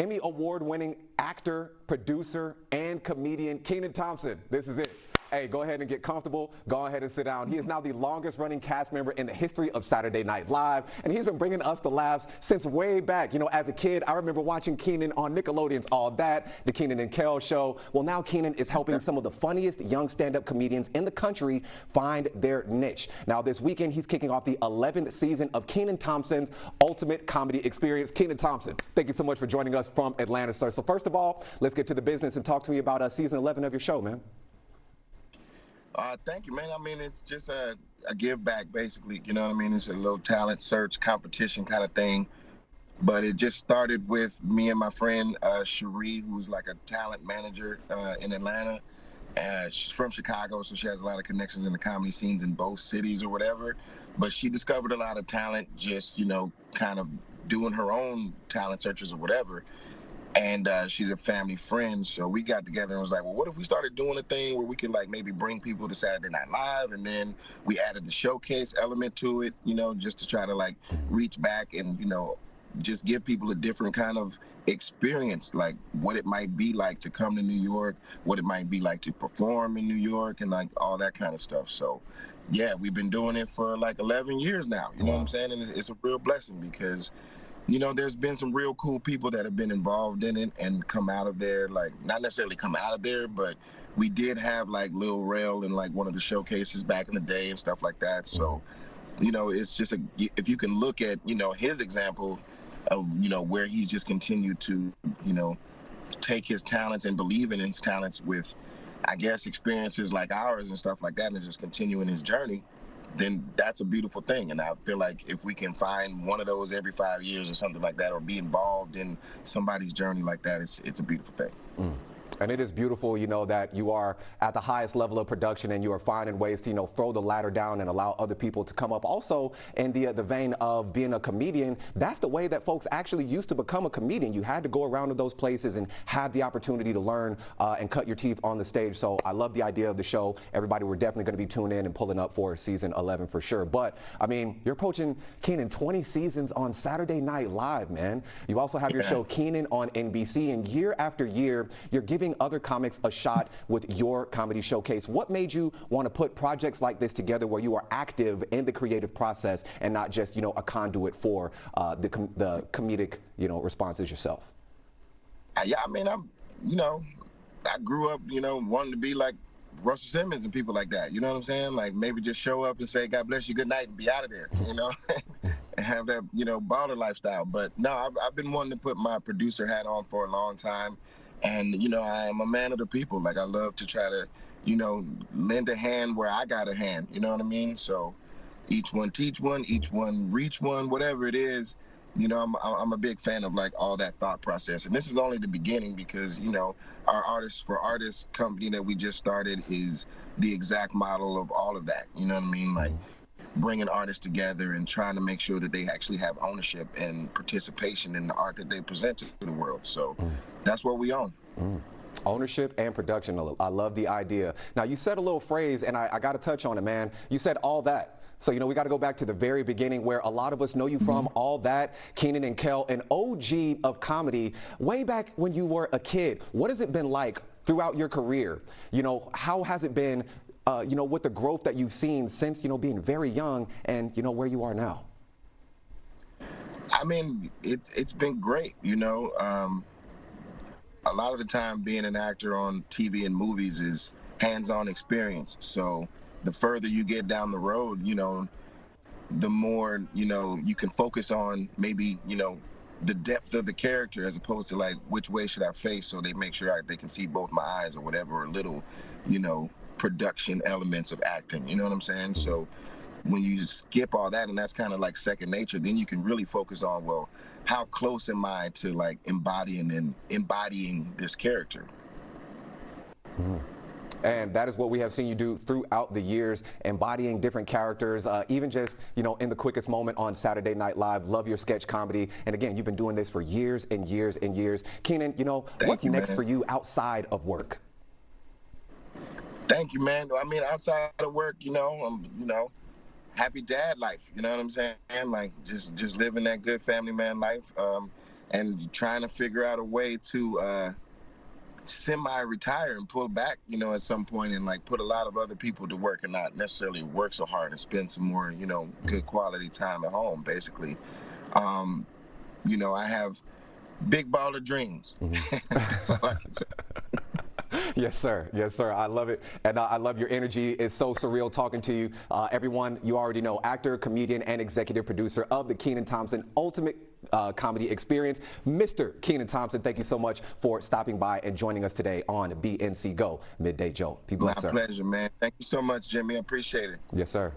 Emmy-award winning actor, producer, and comedian Kenan Thompson. This is it. Hey, go ahead and get comfortable. Go ahead and sit down. He is now the longest running cast member in the history of Saturday Night Live, and he's been bringing us the laughs since way back. You know, as a kid, I remember watching Kenan on Nickelodeon's All That, the Kenan and Kel show. Well, now Kenan is helping some of the funniest young stand-up comedians in the country find their niche. Now, this weekend, he's kicking off the 11th season of Kenan Thompson's Ultimate Comedy Experience. Kenan Thompson, thank you so much for joining us from Atlanta, sir. So first of all, let's get to the business and talk to me about season 11 of your show, man. Thank you, man. I mean, it's just a give back, basically. You know what I mean? It's a little talent search competition kind of thing. But it just started with me and my friend, Cherie, who's like a talent manager in Atlanta. She's from Chicago, so she has a lot of connections in the comedy scenes in both cities or whatever. But she discovered a lot of talent just, you know, kind of doing her own talent searches or whatever. And she's a family friend, so we got together and was like, well, what if we started doing a thing where we can like maybe bring people to Saturday Night Live, and then we added the showcase element to it, you know, just to try to like reach back and, you know, just give people a different kind of experience, like what it might be like to come to New York, what it might be like to perform in New York, and like all that kind of stuff. So yeah, we've been doing it for like 11 years now, you know what I'm saying? And it's a real blessing because, you know, there's been some real cool people that have been involved in it and come out of there, like not necessarily come out of there, but we did have like Lil Rel in like one of the showcases back in the day and stuff like that. So, you know, it's just if you can look at, you know, his example of, you know, where he's just continued to, you know, take his talents and believe in his talents with, I guess, experiences like ours and stuff like that, and just continuing his journey, then that's a beautiful thing. And I feel like if we can find one of those every 5 years or something like that, or be involved in somebody's journey like that, it's a beautiful thing. And it is beautiful, you know, that you are at the highest level of production and you are finding ways to, you know, throw the ladder down and allow other people to come up. Also, in the vein of being a comedian, that's the way that folks actually used to become a comedian. You had to go around to those places and have the opportunity to learn and cut your teeth on the stage. So I love the idea of the show. Everybody, we're definitely going to be tuning in and pulling up for season 11 for sure. But, I mean, you're approaching, Kenan, 20 seasons on Saturday Night Live, man. You also have your show Kenan on NBC, and year after year, you're giving other comics a shot with your comedy showcase. What made you want to put projects like this together where you are active in the creative process and not just, you know, a conduit for the comedic, you know, responses yourself? Yeah, I mean, you know, I grew up, you know, wanting to be like Russell Simmons and people like that. You know what I'm saying? Like maybe just show up and say, God bless you, good night, and be out of there, you know, and have that, you know, baller lifestyle. But no, I've been wanting to put my producer hat on for a long time. And, you know, I am a man of the people. Like, I love to try to, you know, lend a hand where I got a hand. You know what I mean? So each one teach one, each one reach one, whatever it is. You know, I'm a big fan of, like, all that thought process. And this is only the beginning because, you know, our Artists for Artists company that we just started is the exact model of all of that. You know what I mean? Like, bringing artists together and trying to make sure that they actually have ownership and participation in the art that they present to the world. So that's what we own. Ownership and production. I love the idea. Now, you said a little phrase, and I got to touch on it, man. You said all that. So, you know, we got to go back to the very beginning where a lot of us know you from. All That, Kenan and Kel, an OG of comedy way back when you were a kid. What has it been like throughout your career? You know, how has it been, you know, with the growth that you've seen since, you know, being very young and, you know, where you are now? I mean, it's been great, you know. A lot of the time being an actor on TV and movies is hands-on experience. So the further you get down the road, you know, the more, you know, you can focus on maybe, you know, the depth of the character as opposed to like, which way should I face so they make sure they can see both my eyes or whatever, or little, you know, production elements of acting. You know what I'm saying? So when you skip all that and that's kind of like second nature, then you can really focus on, well, how close am I to like embodying this character? And that is what we have seen you do throughout the years, embodying different characters, even just, you know, in the quickest moment on Saturday Night Live. Love your sketch comedy. And again, you've been doing this for years and years and years. Kenan, you know, what's next for you outside of work? Thank you, man. I mean, outside of work, you know, happy dad life. You know what I'm saying? Like just living that good family man life. and trying to figure out a way to semi-retire and pull back, at some point, and like put a lot of other people to work and not necessarily work so hard and spend some more, good quality time at home, basically. I have big baller dreams. That's all I can say. Yes, sir. Yes, sir. I love it. And I love your energy. It's so surreal talking to you. Everyone, you already know, actor, comedian, and executive producer of the Kenan Thompson Ultimate Comedy Experience. Mr. Kenan Thompson, thank you so much for stopping by and joining us today on BNC Go Midday Joe. Be blessed, sir. My pleasure, man. Thank you so much, Jimmy. I appreciate it. Yes, sir.